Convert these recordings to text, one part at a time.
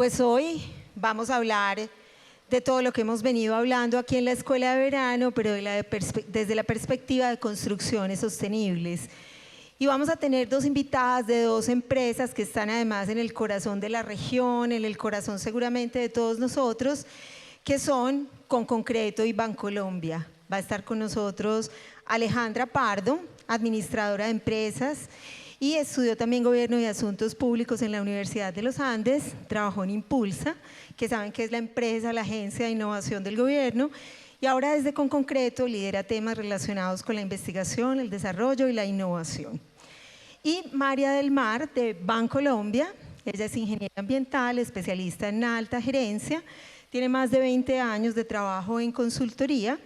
Pues hoy vamos a hablar de todo lo que hemos venido hablando aquí en la Escuela de Verano, pero desde la perspectiva de construcciones sostenibles. Y vamos a tener dos invitadas de dos empresas que están además en el corazón de la región, en el corazón seguramente de todos nosotros, que son Conconcreto y Bancolombia. Va a estar con nosotros Alejandra Pardo, administradora de empresas, y estudió también Gobierno y Asuntos Públicos en la Universidad de los Andes, trabajó en Impulsa, que saben que es la empresa, la agencia de innovación del gobierno, y ahora desde Conconcreto lidera temas relacionados con la investigación, el desarrollo y la innovación. Y María del Mar, de Bancolombia, ella es ingeniera ambiental, especialista en alta gerencia, tiene más de 20 años de trabajo en consultoría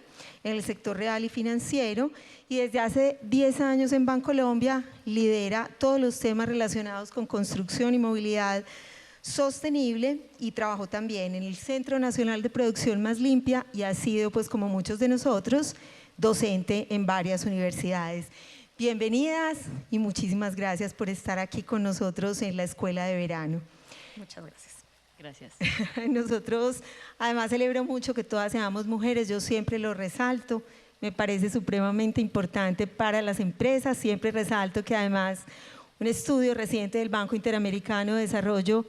en el sector real y financiero, y desde hace 10 años en Bancolombia lidera todos los temas relacionados con construcción y movilidad sostenible, y trabajó también en el Centro Nacional de Producción Más Limpia y ha sido, pues como muchos de nosotros, docente en varias universidades. Bienvenidas y muchísimas gracias por estar aquí con nosotros en la Escuela de Verano. Muchas gracias. Gracias. Nosotros además celebro mucho que todas seamos mujeres, yo siempre lo resalto, me parece supremamente importante para las empresas, siempre resalto que además un estudio reciente del Banco Interamericano de Desarrollo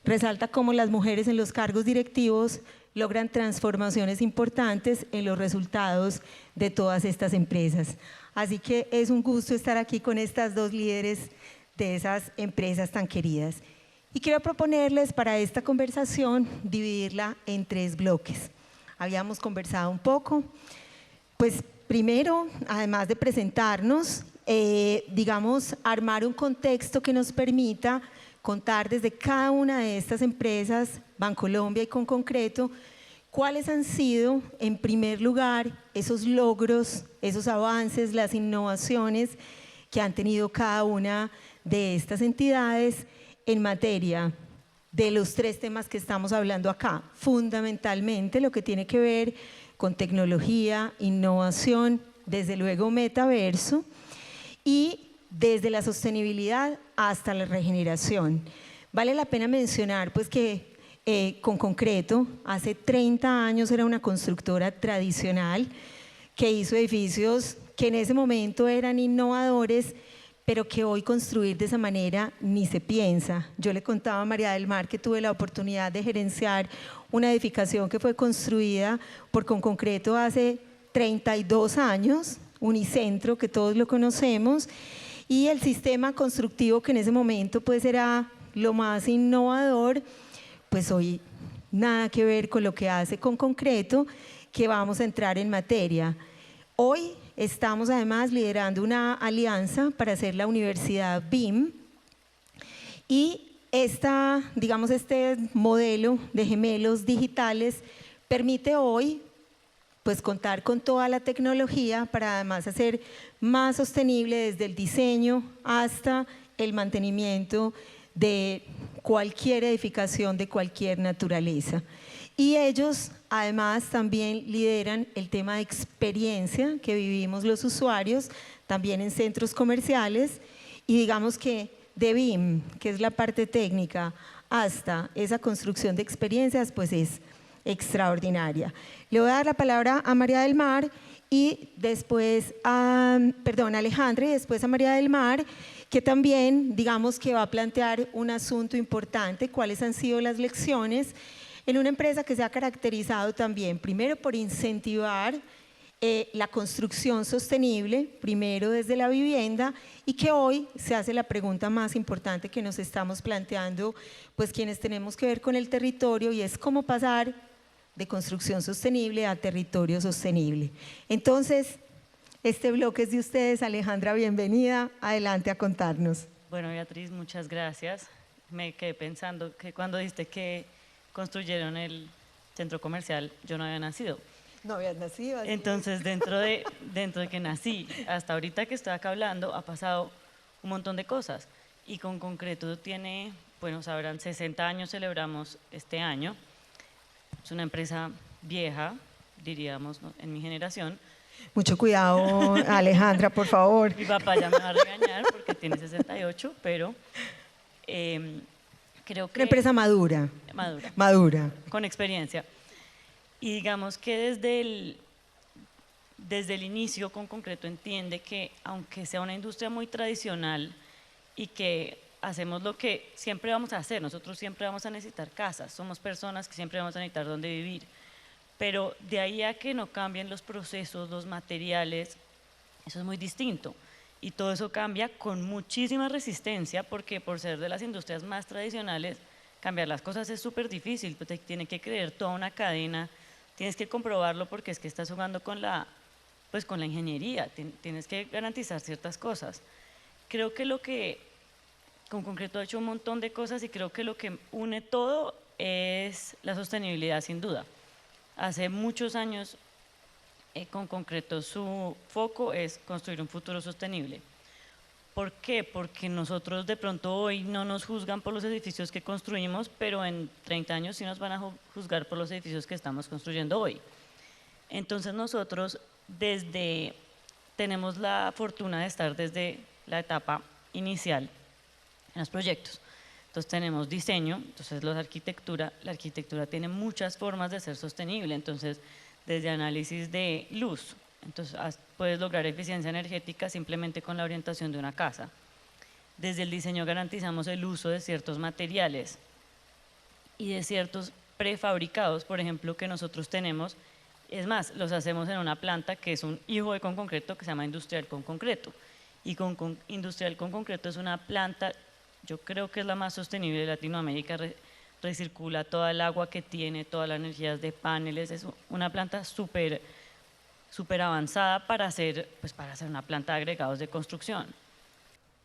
resalta cómo las mujeres en los cargos directivos logran transformaciones importantes en los resultados de todas estas empresas. Así que es un gusto estar aquí con estas dos líderes de esas empresas tan queridas. Y quiero proponerles para esta conversación dividirla en 3 bloques. Habíamos conversado un poco, pues primero, además de presentarnos, digamos, armar un contexto que nos permita contar desde cada una de estas empresas, Bancolombia y Conconcreto, cuáles han sido, en primer lugar, esos logros, esos avances, las innovaciones que han tenido cada una de estas entidades en materia de los 3 temas que estamos hablando acá, fundamentalmente lo que tiene que ver con tecnología, innovación, desde luego metaverso, y desde la sostenibilidad hasta la regeneración. Vale la pena mencionar pues que Conconcreto hace 30 años era una constructora tradicional que hizo edificios que en ese momento eran innovadores, pero que hoy construir de esa manera ni se piensa. Yo le contaba a María del Mar que tuve la oportunidad de gerenciar una edificación que fue construida por Conconcreto hace 32 años, Unicentro, que todos lo conocemos, y el sistema constructivo que en ese momento pues era lo más innovador, pues hoy nada que ver con lo que hace Conconcreto, que vamos a entrar en materia. Hoy estamos además liderando una alianza para hacer la Universidad BIM, y digamos, este modelo de gemelos digitales permite hoy pues contar con toda la tecnología para además hacer más sostenible desde el diseño hasta el mantenimiento de cualquier edificación de cualquier naturaleza. Y ellos además también lideran el tema de experiencia que vivimos los usuarios, también en centros comerciales, y digamos que de BIM, que es la parte técnica, hasta esa construcción de experiencias, pues es extraordinaria. Le voy a dar la palabra a María del Mar y después a Alejandra, y después a María del Mar, que también digamos que va a plantear un asunto importante, cuáles han sido las lecciones en una empresa que se ha caracterizado también, primero por incentivar la construcción sostenible, primero desde la vivienda, y que hoy se hace la pregunta más importante que nos estamos planteando, pues quienes tenemos que ver con el territorio, y es cómo pasar de construcción sostenible a territorio sostenible. Entonces, este bloque es de ustedes. Alejandra, bienvenida, adelante a contarnos. Bueno, Beatriz, muchas gracias. Me quedé pensando que cuando dijiste que construyeron el centro comercial, yo no había nacido. No habías nacido. Entonces, dentro de que nací, hasta ahorita que estoy acá hablando, ha pasado un montón de cosas. Y Conconcreto tiene, bueno, sabrán, 60 años celebramos este año. Es una empresa vieja, diríamos, ¿no?, en mi generación. Mucho cuidado, Alejandra, por favor. Mi papá ya me va a regañar porque tiene 68, pero Creo que Una empresa madura. madura, Madura. con experiencia. Y digamos que desde el inicio Con Concreto entiende que aunque sea una industria muy tradicional y que hacemos lo que siempre vamos a hacer, nosotros siempre vamos a necesitar casas, somos personas que siempre vamos a necesitar dónde vivir, pero de ahí a que no cambien los procesos, los materiales, eso es muy distinto. Y todo eso cambia con muchísima resistencia porque por ser de las industrias más tradicionales, cambiar las cosas es súper difícil, pues te tiene que creer toda una cadena, tienes que comprobarlo porque es que estás jugando con pues con la ingeniería, tienes que garantizar ciertas cosas. Creo que lo que Con Concreto ha hecho un montón de cosas y creo que lo que une todo es la sostenibilidad, sin duda. Hace muchos años Con Concreto su foco es construir un futuro sostenible. ¿Por qué? Porque nosotros de pronto hoy no nos juzgan por los edificios que construimos, pero en 30 años sí nos van a juzgar por los edificios que estamos construyendo hoy. Entonces nosotros tenemos la fortuna de estar desde la etapa inicial en los proyectos. Entonces tenemos diseño, entonces la arquitectura tiene muchas formas de ser sostenible, entonces desde análisis de luz, entonces puedes lograr eficiencia energética simplemente con la orientación de una casa. Desde el diseño garantizamos el uso de ciertos materiales y de ciertos prefabricados, por ejemplo, que nosotros tenemos, es más, los hacemos en una planta que es un hijo de Con Concreto que se llama Industrial Con Concreto. Y Industrial Con Concreto es una planta, yo creo que es la más sostenible de Latinoamérica, recircula toda el agua que tiene, todas las energías de paneles, es una planta súper avanzada para hacer una planta de agregados de construcción.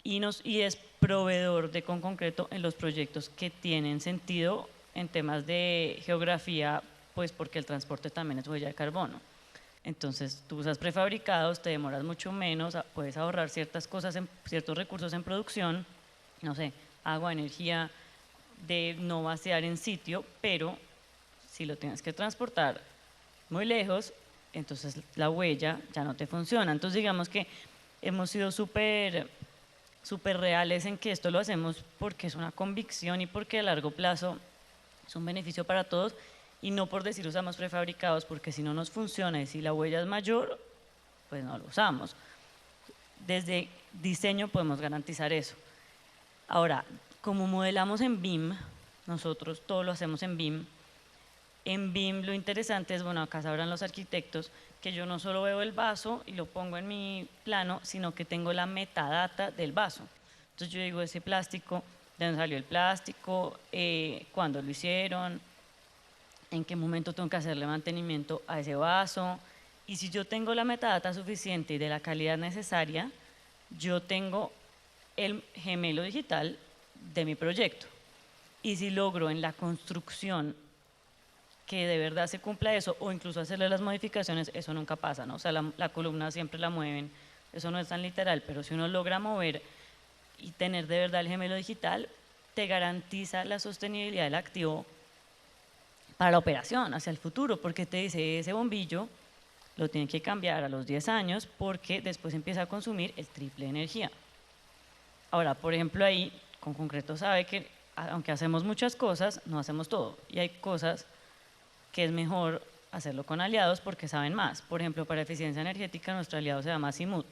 Y es proveedor de Con Concreto en los proyectos que tienen sentido en temas de geografía, pues porque el transporte también es huella de carbono. Entonces tú usas prefabricados, te demoras mucho menos, puedes ahorrar ciertas cosas, ciertos recursos en producción, no sé, agua, energía, de no vaciar en sitio, pero si lo tienes que transportar muy lejos, entonces la huella ya no te funciona. Entonces digamos que hemos sido súper reales en que esto lo hacemos porque es una convicción y porque a largo plazo es un beneficio para todos y no por decir usamos prefabricados, porque si no nos funciona y si la huella es mayor, pues no lo usamos. Desde diseño podemos garantizar eso. Ahora, como modelamos en BIM, nosotros todo lo hacemos en BIM. En BIM lo interesante es, bueno, acá sabrán los arquitectos, que yo no solo veo el vaso y lo pongo en mi plano, sino que tengo la metadata del vaso. Entonces yo digo, ese plástico, de dónde salió el plástico, cuándo lo hicieron, en qué momento tengo que hacerle mantenimiento a ese vaso. Y si yo tengo la metadata suficiente y de la calidad necesaria, yo tengo el gemelo digital de mi proyecto. Y si logro en la construcción que de verdad se cumpla eso, o incluso hacerle las modificaciones, eso nunca pasa, ¿no? O sea, la columna siempre la mueven, eso no es tan literal, pero si uno logra mover y tener de verdad el gemelo digital, te garantiza la sostenibilidad del activo para la operación, hacia el futuro, porque te dice, ese bombillo lo tiene que cambiar a los 10 años porque después empieza a consumir el triple de energía. Ahora, por ejemplo, ahí Con Concreto sabe que aunque hacemos muchas cosas, no hacemos todo, y hay cosas que es mejor hacerlo con aliados porque saben más. Por ejemplo, para eficiencia energética, nuestro aliado se llama Simut,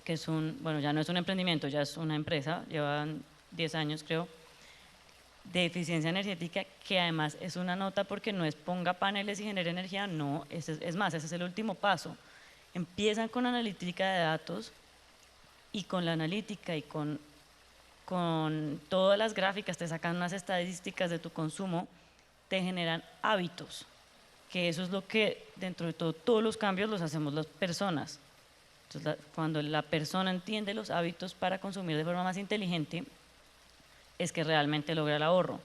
que es bueno, ya no es un emprendimiento, ya es una empresa, llevan 10 años creo, de eficiencia energética, que además es una nota porque no es ponga paneles y genere energía, no, es más, ese es el último paso. Empiezan con analítica de datos y con la analítica y con todas las gráficas, te sacan unas estadísticas de tu consumo, te generan hábitos, que eso es lo que dentro de todos los cambios los hacemos las personas. Entonces, cuando la persona entiende los hábitos para consumir de forma más inteligente, es que realmente logra el ahorro.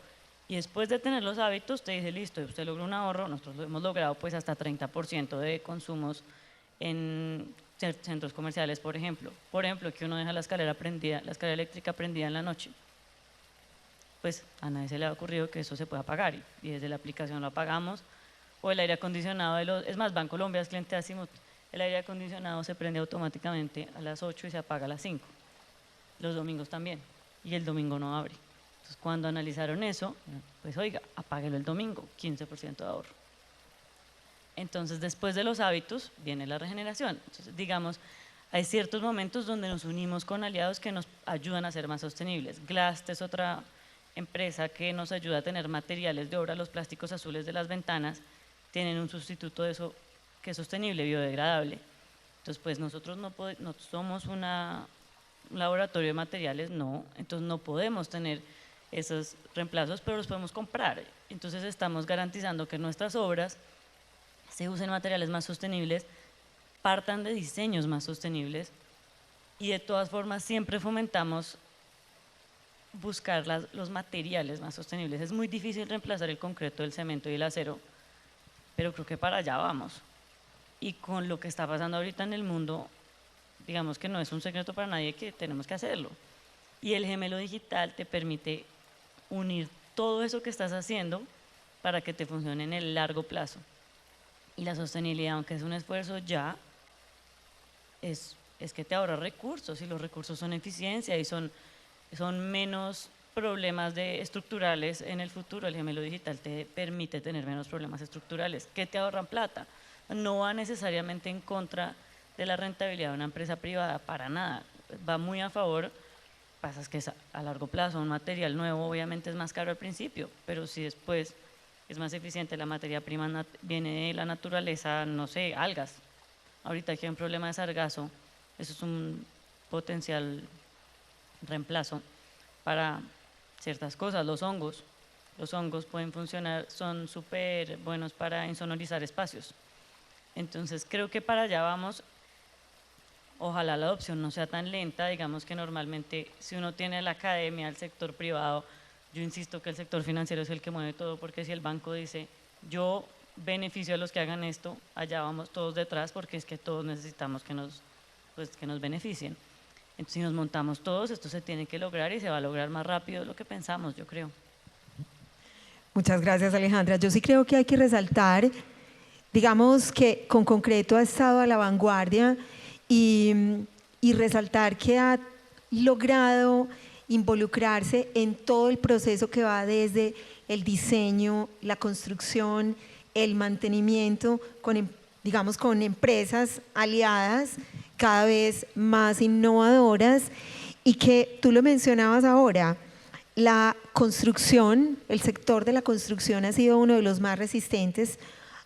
Y después de tener los hábitos, te dice, listo, usted logra un ahorro, nosotros lo hemos logrado pues hasta 30% de consumos en centros comerciales, por ejemplo. Por ejemplo, que uno deja la escalera eléctrica prendida en la noche. Pues a nadie se le ha ocurrido que eso se pueda apagar y desde la aplicación lo apagamos. O el aire acondicionado, es más, Bancolombia es cliente de Simut, el aire acondicionado se prende automáticamente a las 8 y se apaga a las 5. Los domingos también. Y el domingo no abre. Entonces, cuando analizaron eso, pues oiga, apáguelo el domingo, 15% de ahorro. Entonces, después de los hábitos, viene la regeneración. Entonces, digamos, hay ciertos momentos donde nos unimos con aliados que nos ayudan a ser más sostenibles. Glast es otra empresa que nos ayuda a tener materiales de obra, los plásticos azules de las ventanas, tienen un sustituto de eso que es sostenible, biodegradable. Entonces, pues nosotros no somos un laboratorio de materiales, no, entonces no podemos tener esos reemplazos, pero los podemos comprar. Entonces estamos garantizando que nuestras obras se usen materiales más sostenibles, partan de diseños más sostenibles y de todas formas siempre fomentamos buscar los materiales más sostenibles. Es muy difícil reemplazar el concreto, el cemento y el acero, pero creo que para allá vamos. Y con lo que está pasando ahorita en el mundo, digamos que no es un secreto para nadie que tenemos que hacerlo. Y el gemelo digital te permite unir todo eso que estás haciendo para que te funcione en el largo plazo. Y la sostenibilidad, aunque es un esfuerzo ya, es que te ahorra recursos y los recursos son eficiencia y son menos problemas estructurales en el futuro. El gemelo digital te permite tener menos problemas estructurales que te ahorran plata. No va necesariamente en contra de la rentabilidad de una empresa privada, para nada, va muy a favor. Pasa es que a largo plazo un material nuevo obviamente es más caro al principio, pero si después es más eficiente, la materia prima viene de la naturaleza, no sé, algas. Ahorita aquí hay un problema de sargazo, eso es un potencial reemplazo para ciertas cosas. Los hongos pueden funcionar, son súper buenos para insonorizar espacios. Entonces creo que para allá vamos. Ojalá la adopción no sea tan lenta, digamos que normalmente si uno tiene la academia, el sector privado, yo insisto que el sector financiero es el que mueve todo, porque si el banco dice yo beneficio a los que hagan esto, allá vamos todos detrás, porque es que todos necesitamos que nos beneficien. Entonces, si nos montamos todos, esto se tiene que lograr y se va a lograr más rápido de lo que pensamos, yo creo. Muchas gracias, Alejandra. Yo sí creo que hay que resaltar, digamos que con concreto ha estado a la vanguardia y resaltar que ha logrado involucrarse en todo el proceso que va desde el diseño, la construcción, el mantenimiento, digamos con empresas aliadas cada vez más innovadoras y que tú lo mencionabas ahora, la construcción, el sector de la construcción ha sido uno de los más resistentes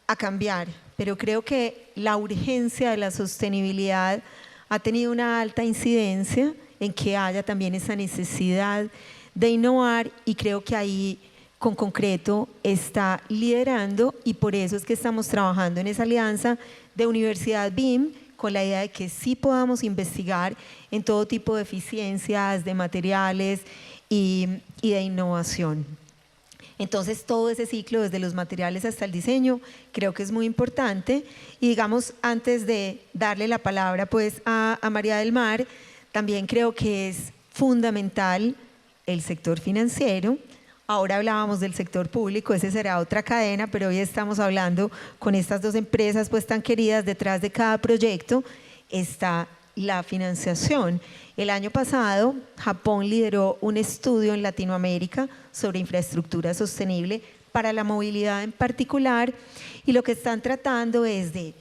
a cambiar, pero creo que la urgencia de la sostenibilidad ha tenido una alta incidencia en que haya también esa necesidad de innovar y creo que ahí con concreto está liderando y por eso es que estamos trabajando en esa alianza de Universidad BIM con la idea de que sí podamos investigar en todo tipo de eficiencias, de materiales y de innovación. Entonces todo ese ciclo desde los materiales hasta el diseño creo que es muy importante y digamos antes de darle la palabra pues a María del Mar, también creo que es fundamental el sector financiero. Ahora hablábamos del sector público, ese será otra cadena, pero hoy estamos hablando con estas dos empresas pues tan queridas. Detrás de cada proyecto está la financiación. El año pasado, Japón lideró un estudio en Latinoamérica sobre infraestructura sostenible para la movilidad en particular y lo que están tratando es de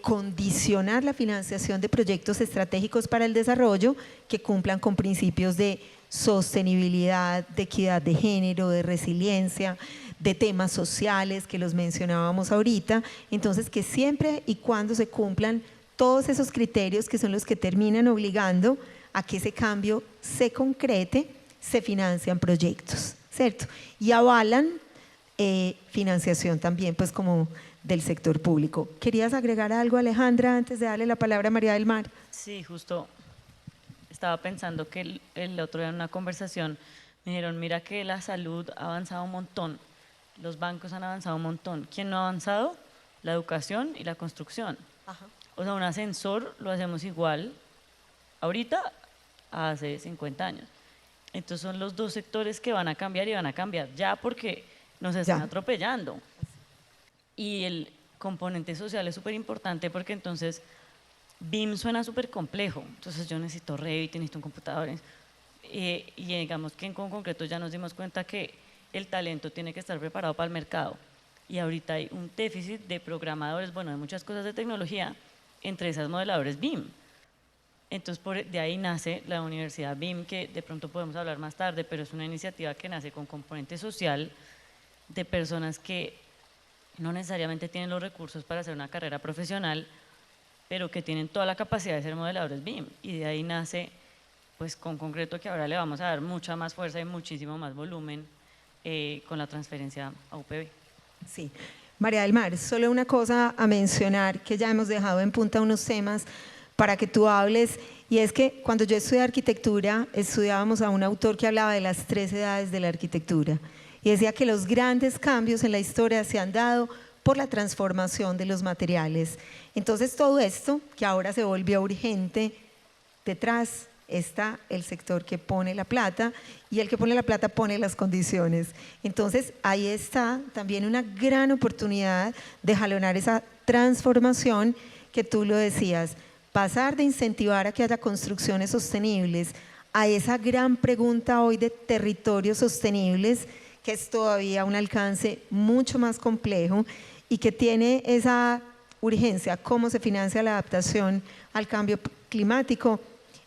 condicionar la financiación de proyectos estratégicos para el desarrollo que cumplan con principios de sostenibilidad, de equidad de género, de resiliencia, de temas sociales que los mencionábamos ahorita. Entonces, que siempre y cuando se cumplan todos esos criterios que son los que terminan obligando a que ese cambio se concrete, se financian proyectos, ¿cierto? Y avalan financiación también, pues como del sector público. ¿Querías agregar algo, Alejandra, antes de darle la palabra a María del Mar? Sí, justo estaba pensando que el otro día en una conversación me dijeron, mira que la salud ha avanzado un montón, los bancos han avanzado un montón. ¿Quién no ha avanzado? La educación y la construcción. Ajá. O sea, un ascensor lo hacemos igual ahorita hace 50 años. Entonces son los dos sectores que van a cambiar y van a cambiar ya porque nos están atropellando. Y el componente social es súper importante porque entonces BIM suena súper complejo. Entonces yo necesito Revit, necesito un computador. y digamos que con concreto ya nos dimos cuenta que el talento tiene que estar preparado para el mercado y ahorita hay un déficit de programadores, bueno, de muchas cosas de tecnología, entre esas modeladores BIM. Entonces, de ahí nace la Universidad BIM, que de pronto podemos hablar más tarde, pero es una iniciativa que nace con componente social de personas que no necesariamente tienen los recursos para hacer una carrera profesional, pero que tienen toda la capacidad de ser modeladores BIM. Y de ahí nace, pues con concreto, que ahora le vamos a dar mucha más fuerza y muchísimo más volumen con la transferencia a UPB. Sí. María del Mar, solo una cosa a mencionar, que ya hemos dejado en punta unos temas para que tú hables, y es que cuando yo estudié arquitectura, estudiábamos a un autor que hablaba de las 3 edades de la arquitectura, y decía que los grandes cambios en la historia se han dado por la transformación de los materiales. Entonces todo esto, que ahora se volvió urgente, detrás está el sector que pone la plata, y el que pone la plata pone las condiciones. Entonces ahí está también una gran oportunidad de jalonar esa transformación que tú lo decías, pasar de incentivar a que haya construcciones sostenibles a esa gran pregunta hoy de territorios sostenibles, que es todavía un alcance mucho más complejo y que tiene esa urgencia, cómo se financia la adaptación al cambio climático,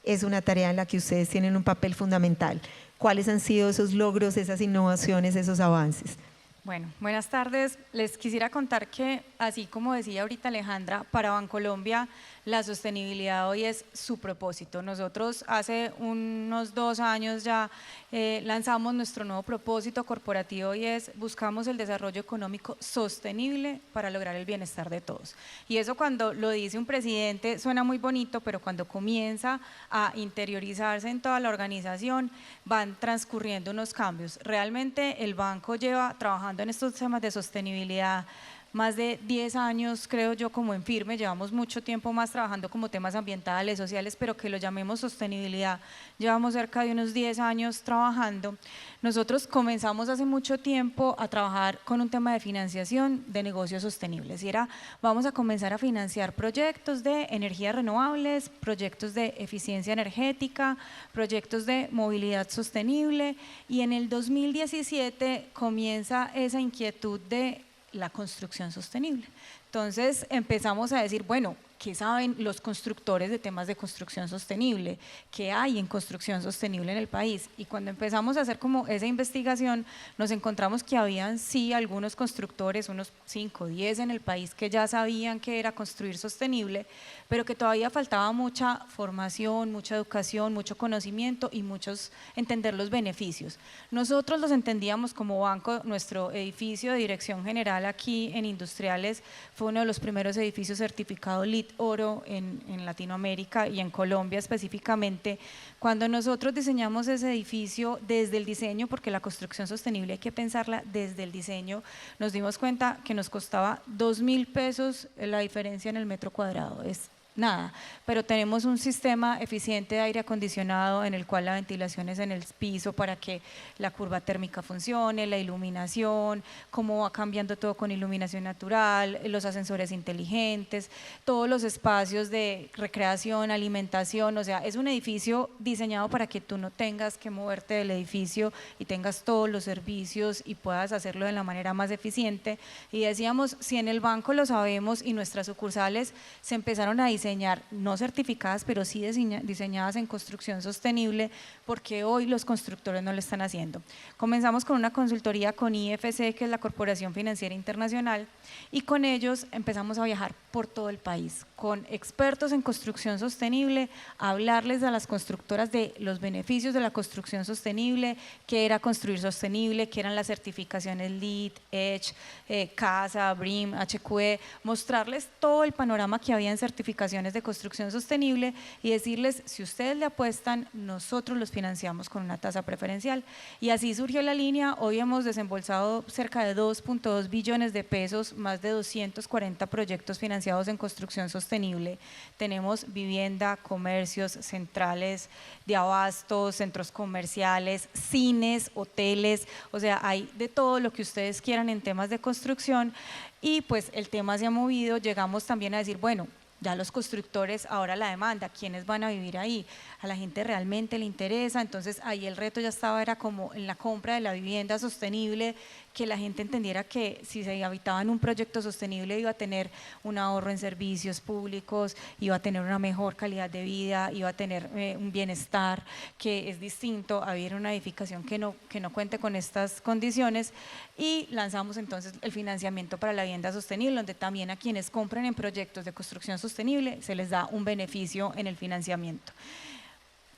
es una tarea en la que ustedes tienen un papel fundamental. ¿Cuáles han sido esos logros, esas innovaciones, esos avances? Bueno, buenas tardes. Les quisiera contar que, así como decía ahorita Alejandra, para Bancolombia la sostenibilidad hoy es su propósito. Nosotros hace unos 2 años ya lanzamos nuestro nuevo propósito corporativo y es buscamos el desarrollo económico sostenible para lograr el bienestar de todos. Y eso cuando lo dice un presidente suena muy bonito, pero cuando comienza a interiorizarse en toda la organización van transcurriendo unos cambios. Realmente el banco lleva trabajando en estos temas de sostenibilidad más de 10 años, creo yo, como en firme, llevamos mucho tiempo más trabajando como temas ambientales, sociales, pero que lo llamemos sostenibilidad, llevamos cerca de unos 10 años trabajando. Nosotros comenzamos hace mucho tiempo a trabajar con un tema de financiación de negocios sostenibles y era, vamos a comenzar a financiar proyectos de energías renovables, proyectos de eficiencia energética, proyectos de movilidad sostenible, y en el 2017 comienza esa inquietud de la construcción sostenible. Entonces empezamos a decir, bueno, ¿qué saben los constructores de temas de construcción sostenible? ¿Qué hay en construcción sostenible en el país? Y cuando empezamos a hacer como esa investigación, nos encontramos que habían sí algunos constructores, unos 5, 10 en el país que ya sabían que era construir sostenible, pero que todavía faltaba mucha formación, mucha educación, mucho conocimiento y muchos entender los beneficios. Nosotros los entendíamos como banco, nuestro edificio de dirección general aquí en Industriales fue uno de los primeros edificios certificados LEED Oro en Latinoamérica y en Colombia específicamente. Cuando nosotros diseñamos ese edificio desde el diseño, porque la construcción sostenible hay que pensarla desde el diseño, nos dimos cuenta que nos costaba 2.000 pesos la diferencia en el metro cuadrado, es nada, pero tenemos un sistema eficiente de aire acondicionado en el cual la ventilación es en el piso para que la curva térmica funcione, la iluminación, cómo va cambiando todo con iluminación natural, los ascensores inteligentes, todos los espacios de recreación, alimentación, o sea, es un edificio diseñado para que tú no tengas que moverte del edificio y tengas todos los servicios y puedas hacerlo de la manera más eficiente. Y decíamos, si en el banco lo sabemos y nuestras sucursales se empezaron a diseñar, no certificadas, pero sí diseñadas en construcción sostenible, porque hoy los constructores no lo están haciendo. Comenzamos con una consultoría con IFC, que es la Corporación Financiera Internacional, y con ellos empezamos a viajar por todo el país, con expertos en construcción sostenible, a hablarles a las constructoras de los beneficios de la construcción sostenible, qué era construir sostenible, qué eran las certificaciones LEED, EDGE, CASA, BREEAM, HQE, mostrarles todo el panorama que había en certificaciones de construcción sostenible y decirles, si ustedes le apuestan, nosotros los financiamos con una tasa preferencial. Y así surgió la línea. Hoy hemos desembolsado cerca de 2.2 billones de pesos, más de 240 proyectos financiados en construcción sostenible. Tenemos vivienda, comercios, centrales de abastos, centros comerciales, cines, hoteles, o sea, hay de todo lo que ustedes quieran en temas de construcción. Y pues el tema se ha movido, llegamos también a decir, bueno, ya los constructores, ahora la demanda, ¿quiénes van a vivir ahí? a la gente realmente le interesa. Entonces ahí el reto ya estaba, era como en la compra de la vivienda sostenible, que la gente entendiera que si se habitaba en un proyecto sostenible iba a tener un ahorro en servicios públicos, iba a tener una mejor calidad de vida, iba a tener un bienestar que es distinto a vivir en una edificación que no cuente con estas condiciones. Y lanzamos entonces el financiamiento para la vivienda sostenible, donde también a quienes compren en proyectos de construcción sostenible se les da un beneficio en el financiamiento.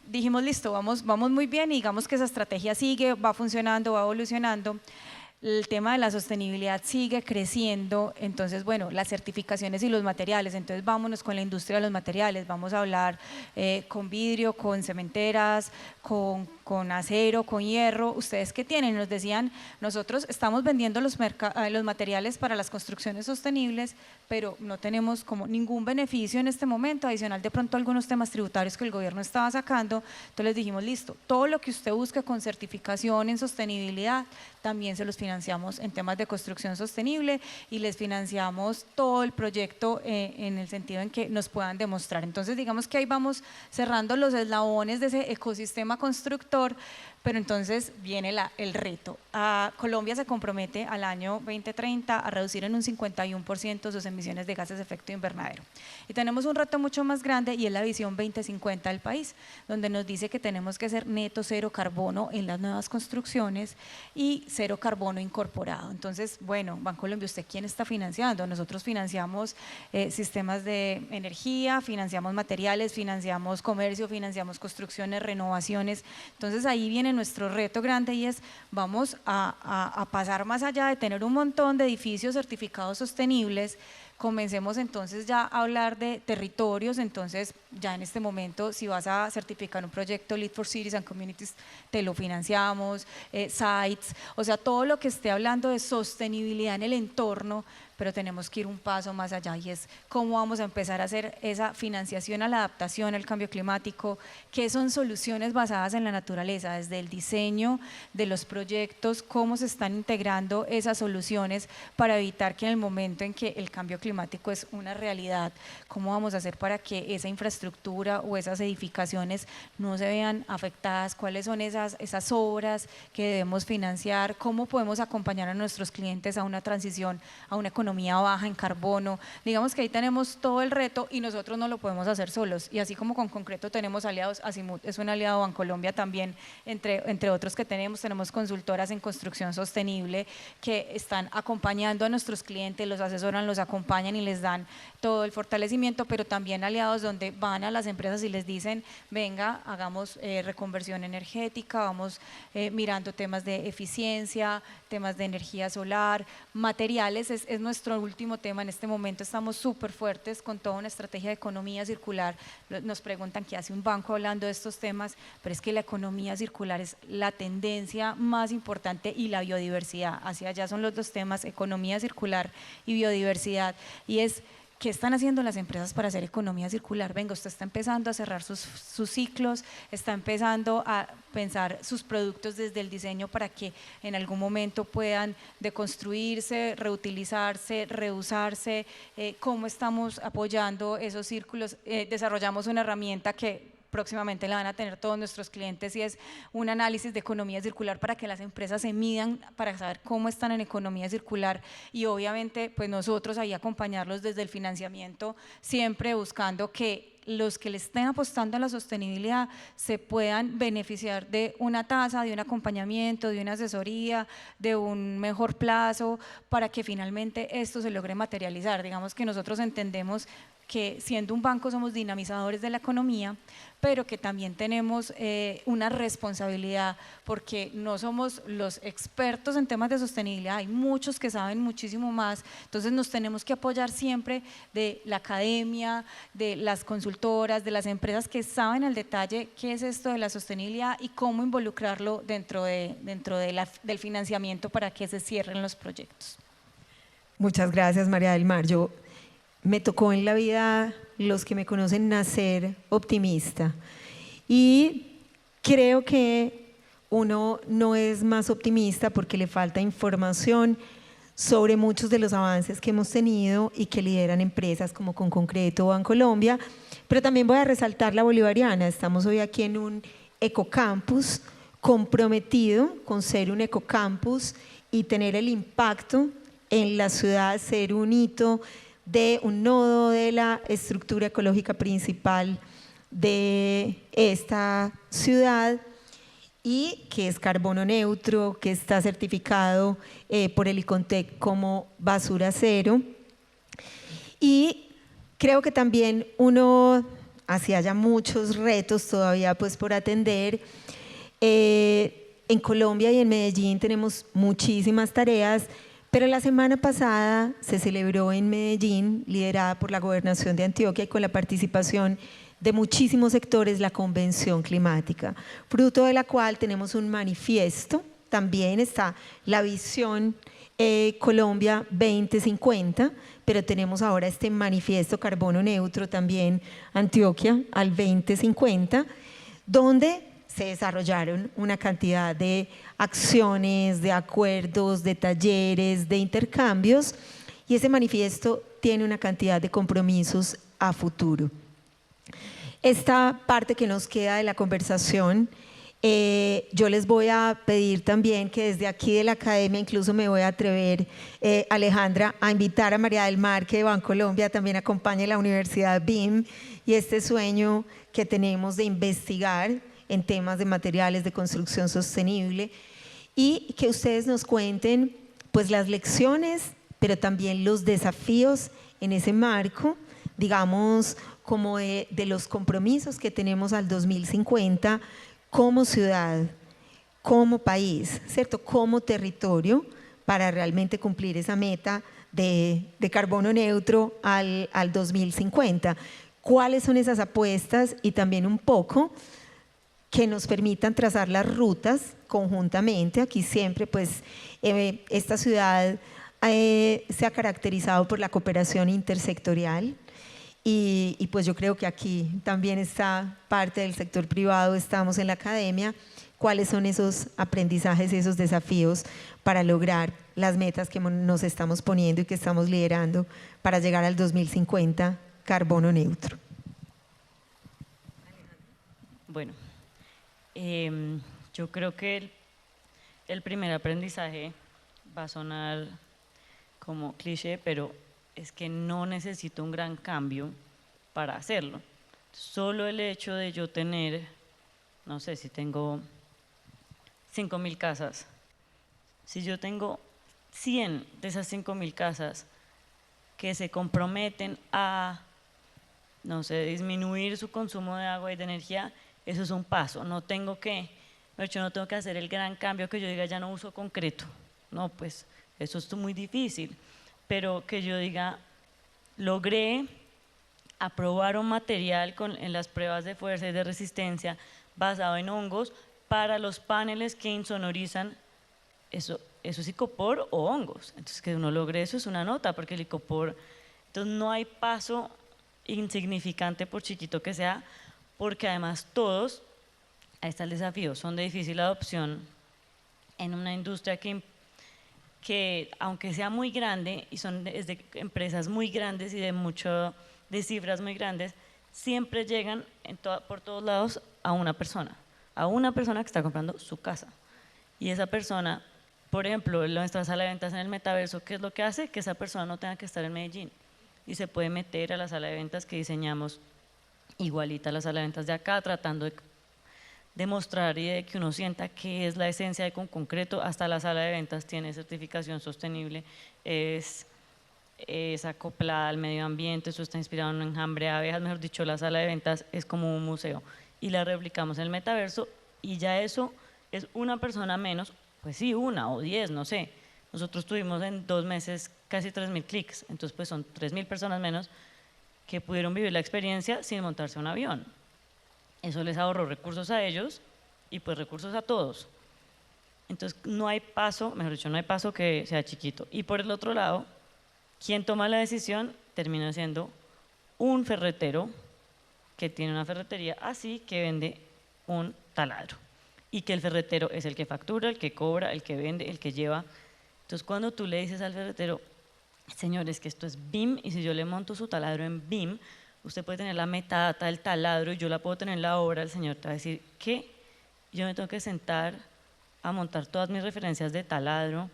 Dijimos, listo, vamos muy bien, y digamos que esa estrategia sigue, va funcionando, va evolucionando. El tema de la sostenibilidad sigue creciendo, entonces bueno, las certificaciones y los materiales, entonces vámonos con la industria de los materiales, vamos a hablar con vidrio, con cementeras, con acero, con hierro. ¿Ustedes qué tienen? Nos decían, nosotros estamos vendiendo los materiales para las construcciones sostenibles, pero no tenemos como ningún beneficio en este momento, adicional de pronto algunos temas tributarios que el gobierno estaba sacando. Entonces les dijimos, listo, todo lo que usted busque con certificación en sostenibilidad, también se los financiamos en temas de construcción sostenible, y les financiamos todo el proyecto en el sentido en que nos puedan demostrar. Entonces digamos que ahí vamos cerrando los eslabones de ese ecosistema constructor. Pero entonces viene el reto. Colombia se compromete al año 2030 a reducir en un 51% sus emisiones de gases de efecto invernadero. Y tenemos un reto mucho más grande, y es la visión 2050 del país, donde nos dice que tenemos que ser neto cero carbono en las nuevas construcciones y cero carbono incorporado. Entonces, bueno, Bancolombia, ¿usted quién está financiando? Nosotros financiamos sistemas de energía, financiamos materiales, financiamos comercio, financiamos construcciones, renovaciones. Entonces ahí viene nuestro reto grande, y es, vamos a pasar más allá de tener un montón de edificios certificados sostenibles. Comencemos entonces ya a hablar de territorios. Entonces ya en este momento, si vas a certificar un proyecto Lead for Cities and Communities, te lo financiamos, sites, o sea, todo lo que esté hablando de sostenibilidad en el entorno. Pero tenemos que ir un paso más allá, y es cómo vamos a empezar a hacer esa financiación a la adaptación al cambio climático, que son soluciones basadas en la naturaleza, desde el diseño de los proyectos, cómo se están integrando esas soluciones para evitar que en el momento en que el cambio climático es una realidad, cómo vamos a hacer para que esa infraestructura o esas edificaciones no se vean afectadas, cuáles son esas obras que debemos financiar, cómo podemos acompañar a nuestros clientes a una transición a una economía baja en carbono. Digamos que ahí tenemos todo el reto, y nosotros no lo podemos hacer solos. Y así como con Concreto tenemos aliados, Azimut es un aliado, Bancolombia también, entre otros que tenemos consultoras en construcción sostenible que están acompañando a nuestros clientes, los asesoran, los acompañan y les dan todo el fortalecimiento, pero también aliados donde van a las empresas y les dicen, venga, hagamos reconversión energética, vamos mirando temas de eficiencia, temas de energía solar, materiales, es nuestro último tema. En este momento estamos súper fuertes con toda una estrategia de economía circular. Nos preguntan qué hace un banco hablando de estos temas, pero es que la economía circular es la tendencia más importante, y la biodiversidad, hacia allá son los dos temas, economía circular y biodiversidad. Y es, ¿qué están haciendo las empresas para hacer economía circular? Venga, usted está empezando a cerrar sus ciclos, está empezando a pensar sus productos desde el diseño para que en algún momento puedan deconstruirse, reutilizarse, reusarse. ¿Cómo estamos apoyando esos círculos? Desarrollamos una herramienta que próximamente la van a tener todos nuestros clientes, y es un análisis de economía circular para que las empresas se midan para saber cómo están en economía circular, y obviamente pues nosotros ahí acompañarlos desde el financiamiento, siempre buscando que los que le estén apostando a la sostenibilidad se puedan beneficiar de una tasa, de un acompañamiento, de una asesoría, de un mejor plazo, para que finalmente esto se logre materializar. Digamos que nosotros entendemos que siendo un banco somos dinamizadores de la economía, pero que también tenemos una responsabilidad, porque no somos los expertos en temas de sostenibilidad, hay muchos que saben muchísimo más. Entonces nos tenemos que apoyar siempre de la academia, de las consultoras, de las empresas que saben al detalle qué es esto de la sostenibilidad y cómo involucrarlo dentro del financiamiento para que se cierren los proyectos. Muchas gracias, María del Mar. Me tocó en la vida, los que me conocen, nacer optimista, y creo que uno no es más optimista porque le falta información sobre muchos de los avances que hemos tenido y que lideran empresas como Concreto o Bancolombia, Pero también voy a resaltar la bolivariana. Estamos hoy aquí en un ecocampus comprometido con ser un ecocampus y tener el impacto en la ciudad, ser un hito de un nodo de la estructura ecológica principal de esta ciudad y que es carbono neutro, que está certificado por el ICONTEC como basura cero. Y creo que también uno, así haya muchos retos todavía pues por atender, en Colombia y en Medellín tenemos muchísimas tareas, pero la semana pasada se celebró en Medellín, liderada por la Gobernación de Antioquia y con la participación de muchísimos sectores, la Convención Climática, fruto de la cual tenemos un manifiesto. También está la visión Colombia 2050, pero tenemos ahora este manifiesto carbono neutro también Antioquia al 2050, donde se desarrollaron una cantidad de acciones, de acuerdos, de talleres, de intercambios, y ese manifiesto tiene una cantidad de compromisos a futuro. Esta parte que nos queda de la conversación, yo les voy a pedir también que desde aquí de la academia, incluso me voy a atrever, Alejandra, a invitar a María del Mar, que de Bancolombia también acompañe la Universidad BIM y este sueño que tenemos de investigar en temas de materiales de construcción sostenible, y que ustedes nos cuenten pues las lecciones, pero también los desafíos en ese marco, digamos, como de los compromisos que tenemos al 2050 como ciudad, como país, ¿cierto? Como territorio, para realmente cumplir esa meta de carbono neutro al 2050. ¿Cuáles son esas apuestas? Y también un poco que nos permitan trazar las rutas conjuntamente. Aquí siempre pues esta ciudad se ha caracterizado por la cooperación intersectorial y pues yo creo que aquí también está parte del sector privado, estamos en la academia. ¿Cuáles son esos aprendizajes, esos desafíos para lograr las metas que nos estamos poniendo y que estamos liderando para llegar al 2050 carbono neutro? Bueno, yo creo que el primer aprendizaje va a sonar como cliché, pero es que no necesito un gran cambio para hacerlo. Solo el hecho de yo tener, no sé, si tengo 5.000 casas, si yo tengo 100 de esas 5.000 casas que se comprometen a, no sé, disminuir su consumo de agua y de energía, eso es un paso. No tengo que hacer el gran cambio que yo diga ya no uso concreto. No, pues eso es muy difícil. Pero que yo diga, logré aprobar un material en las pruebas de fuerza y de resistencia basado en hongos para los paneles que insonorizan, eso es icopor o hongos. Entonces que uno logre eso es una nota, porque el icopor, entonces no hay paso insignificante por chiquito que sea, porque además todos, ahí está el desafío, son de difícil adopción en una industria que aunque sea muy grande y es de empresas muy grandes y de cifras muy grandes, siempre llegan por todos lados a una persona que está comprando su casa. Y esa persona, por ejemplo, nuestra sala de ventas en el metaverso, ¿qué es lo que hace? Que esa persona no tenga que estar en Medellín y se puede meter a la sala de ventas que diseñamos igualita a la sala de ventas de acá, tratando de demostrar y de que uno sienta que es la esencia de concreto. Hasta la sala de ventas tiene certificación sostenible, es acoplada al medio ambiente, eso está inspirado en un enjambre de abejas, mejor dicho, la sala de ventas es como un museo y la replicamos en el metaverso y ya eso es una persona menos, pues sí, 1 o 10, no sé. Nosotros tuvimos en 2 meses casi 3.000 clics, entonces pues son 3.000 personas menos que pudieron vivir la experiencia sin montarse a un avión. Eso les ahorró recursos a ellos y pues recursos a todos. Entonces no hay paso, mejor dicho, no hay paso que sea chiquito. Y por el otro lado, quien toma la decisión termina siendo un ferretero que tiene una ferretería así, que vende un taladro. Y que el ferretero es el que factura, el que cobra, el que vende, el que lleva. Entonces cuando tú le dices al ferretero, señores, que esto es BIM, y si yo le monto su taladro en BIM, usted puede tener la metadata del taladro y yo la puedo tener en la obra, el señor te va a decir, ¿qué? Yo me tengo que sentar a montar todas mis referencias de taladro.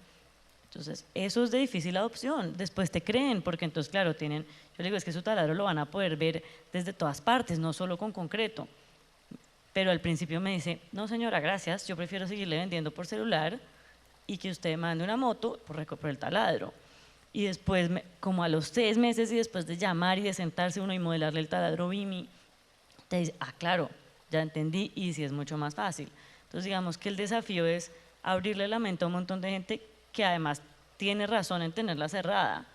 Entonces, eso es de difícil adopción. Después te creen, porque entonces, claro, yo le digo, es que su taladro lo van a poder ver desde todas partes, no solo con concreto. Pero al principio me dice, no señora, gracias, yo prefiero seguirle vendiendo por celular y que usted mande una moto por el taladro. Y después, como a los 6 meses y después de llamar y de sentarse uno y modelarle el taladro BIMI, te dice, claro, ya entendí y sí es mucho más fácil. Entonces digamos que el desafío es abrirle la mente a un montón de gente que además tiene razón en tenerla cerrada.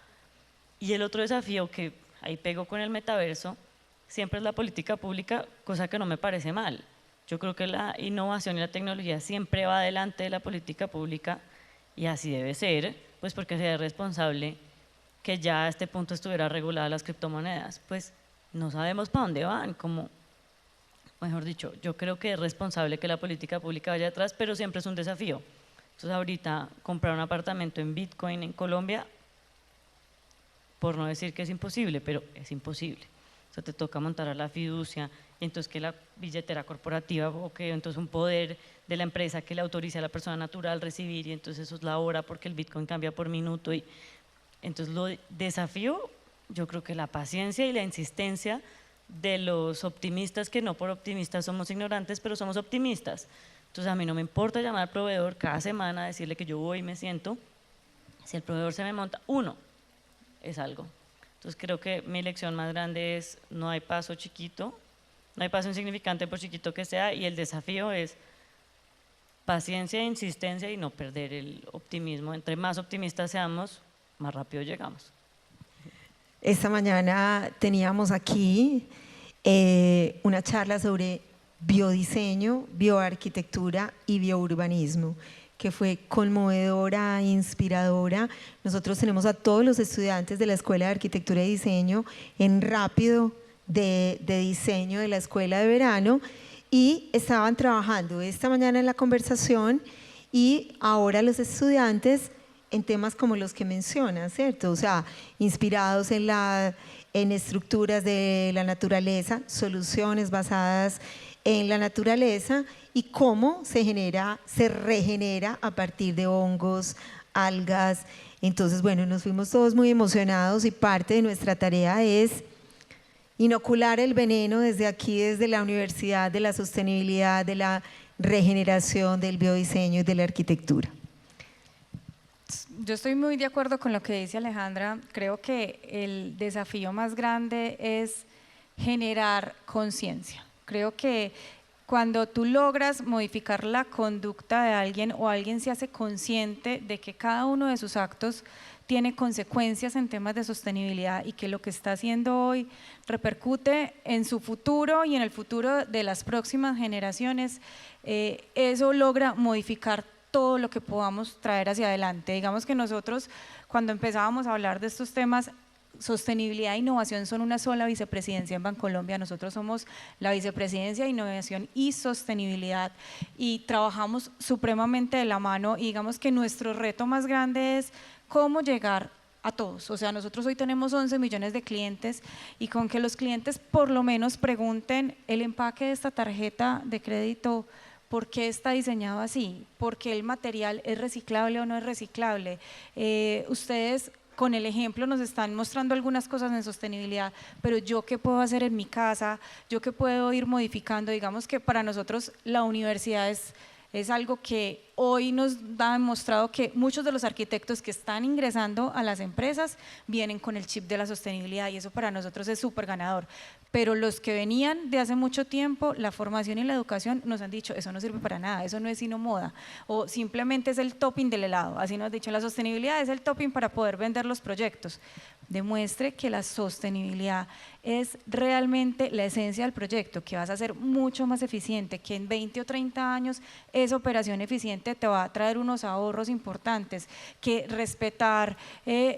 Y el otro desafío que ahí pego con el metaverso, siempre es la política pública, cosa que no me parece mal. Yo creo que la innovación y la tecnología siempre va delante de la política pública y así debe ser, pues porque sería responsable que ya a este punto estuviera regulada las criptomonedas. Pues no sabemos para dónde van, como, mejor dicho, yo creo que es responsable que la política pública vaya atrás, pero siempre es un desafío. Entonces ahorita comprar un apartamento en Bitcoin en Colombia, por no decir que es imposible, pero es imposible. O sea, te toca montar a la fiducia, y entonces que la billetera corporativa o que entonces un poder de la empresa que le autorice a la persona natural recibir, y entonces eso es la hora porque el Bitcoin cambia por minuto. Y entonces lo desafío, yo creo que la paciencia y la insistencia de los optimistas, que no por optimistas somos ignorantes, pero somos optimistas. Entonces a mí no me importa llamar al proveedor cada semana, decirle que yo voy y me siento. Si el proveedor se me monta, es algo. Entonces creo que mi lección más grande es, no hay paso chiquito, no hay paso insignificante por chiquito que sea, y el desafío es paciencia, insistencia y no perder el optimismo. Entre más optimistas seamos, más rápido llegamos. Esta mañana teníamos aquí una charla sobre biodiseño, bioarquitectura y biourbanismo, que fue conmovedora, inspiradora. Nosotros tenemos a todos los estudiantes de la Escuela de Arquitectura y Diseño en Rápido de diseño de la Escuela de Verano y estaban trabajando esta mañana en la conversación y ahora los estudiantes en temas como los que mencionas, ¿cierto? O sea, inspirados en estructuras de la naturaleza, soluciones basadas en la naturaleza y cómo se regenera a partir de hongos, algas. Entonces, bueno, nos fuimos todos muy emocionados y parte de nuestra tarea es inocular el veneno desde aquí, desde la Universidad de la Sostenibilidad, de la Regeneración, del Biodiseño y de la Arquitectura. Yo estoy muy de acuerdo con lo que dice Alejandra. Creo que el desafío más grande es generar conciencia. Creo que cuando tú logras modificar la conducta de alguien o alguien se hace consciente de que cada uno de sus actos tiene consecuencias en temas de sostenibilidad y que lo que está haciendo hoy repercute en su futuro y en el futuro de las próximas generaciones, eso logra modificar todo lo que podamos traer hacia adelante. Digamos que nosotros cuando empezábamos a hablar de estos temas, sostenibilidad e innovación son una sola vicepresidencia en Bancolombia. Nosotros somos la vicepresidencia de innovación y sostenibilidad y trabajamos supremamente de la mano, y digamos que nuestro reto más grande es cómo llegar a todos. O sea, nosotros hoy tenemos 11 millones de clientes y con que los clientes por lo menos pregunten el empaque de esta tarjeta de crédito, ¿por qué está diseñado así? ¿Por qué el material es reciclable o no es reciclable? Ustedes con el ejemplo nos están mostrando algunas cosas en sostenibilidad, pero yo qué puedo hacer en mi casa, yo qué puedo ir modificando. Digamos que para nosotros la universidad es algo que hoy nos ha demostrado que muchos de los arquitectos que están ingresando a las empresas vienen con el chip de la sostenibilidad, y eso para nosotros es súper ganador. Pero los que venían de hace mucho tiempo, la formación y la educación nos han dicho, eso no sirve para nada, eso no es sino moda, o simplemente es el topping del helado. Así nos han dicho, la sostenibilidad es el topping para poder vender los proyectos. Demuestre que la sostenibilidad es realmente la esencia del proyecto, que vas a ser mucho más eficiente, que en 20 o 30 años esa operación eficiente finalmente te va a traer unos ahorros importantes, que respetar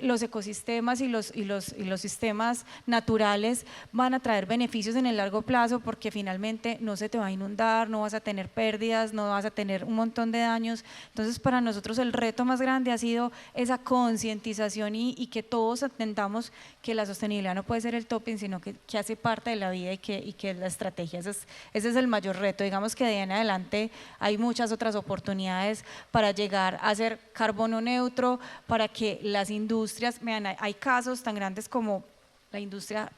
los ecosistemas y los sistemas naturales van a traer beneficios en el largo plazo, porque finalmente no se te va a inundar, no vas a tener pérdidas, no vas a tener un montón de daños. Entonces, para nosotros el reto más grande ha sido esa concientización y que todos entendamos que la sostenibilidad no puede ser el topping, sino que hace parte de la vida y que la estrategia, ese es el mayor reto. Digamos que de ahí en adelante hay muchas otras oportunidades para llegar a ser carbono neutro, para que las industrias, vean, hay casos tan grandes como la industria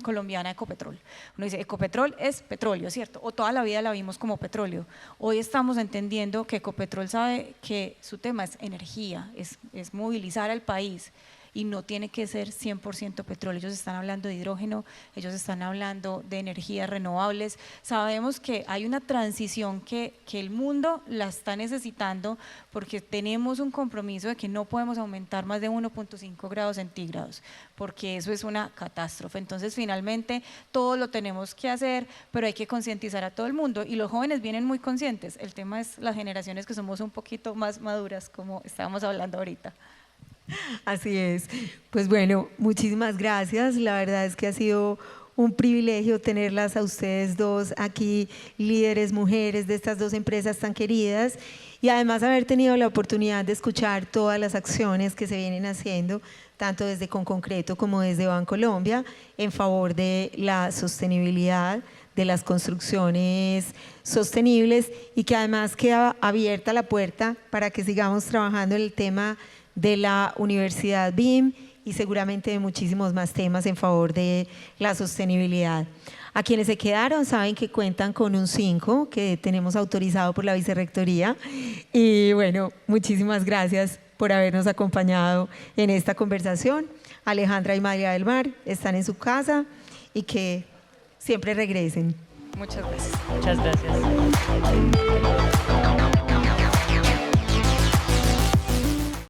colombiana de Ecopetrol. Uno dice, Ecopetrol es petróleo, ¿cierto? O toda la vida la vimos como petróleo. Hoy estamos entendiendo que Ecopetrol sabe que su tema es energía, es movilizar al país, y no tiene que ser 100% petróleo. Ellos están hablando de hidrógeno, ellos están hablando de energías renovables. Sabemos que hay una transición que el mundo la está necesitando, porque tenemos un compromiso de que no podemos aumentar más de 1.5 grados centígrados, porque eso es una catástrofe. Entonces, finalmente, todo lo tenemos que hacer, pero hay que concientizar a todo el mundo, y los jóvenes vienen muy conscientes. El tema es las generaciones que somos un poquito más maduras, como estábamos hablando ahorita. Así es. Pues bueno, muchísimas gracias. La verdad es que ha sido un privilegio tenerlas a ustedes dos aquí, líderes mujeres de estas dos empresas tan queridas, y además haber tenido la oportunidad de escuchar todas las acciones que se vienen haciendo, tanto desde Conconcreto como desde Bancolombia, en favor de la sostenibilidad, de las construcciones sostenibles, y que además queda abierta la puerta para que sigamos trabajando en el tema de la Universidad BIM y seguramente de muchísimos más temas en favor de la sostenibilidad. A quienes se quedaron saben que cuentan con un 5 que tenemos autorizado por la Vicerrectoría, y bueno, muchísimas gracias por habernos acompañado en esta conversación. Alejandra y María del Mar están en su casa, y que siempre regresen. Muchas gracias. Muchas gracias.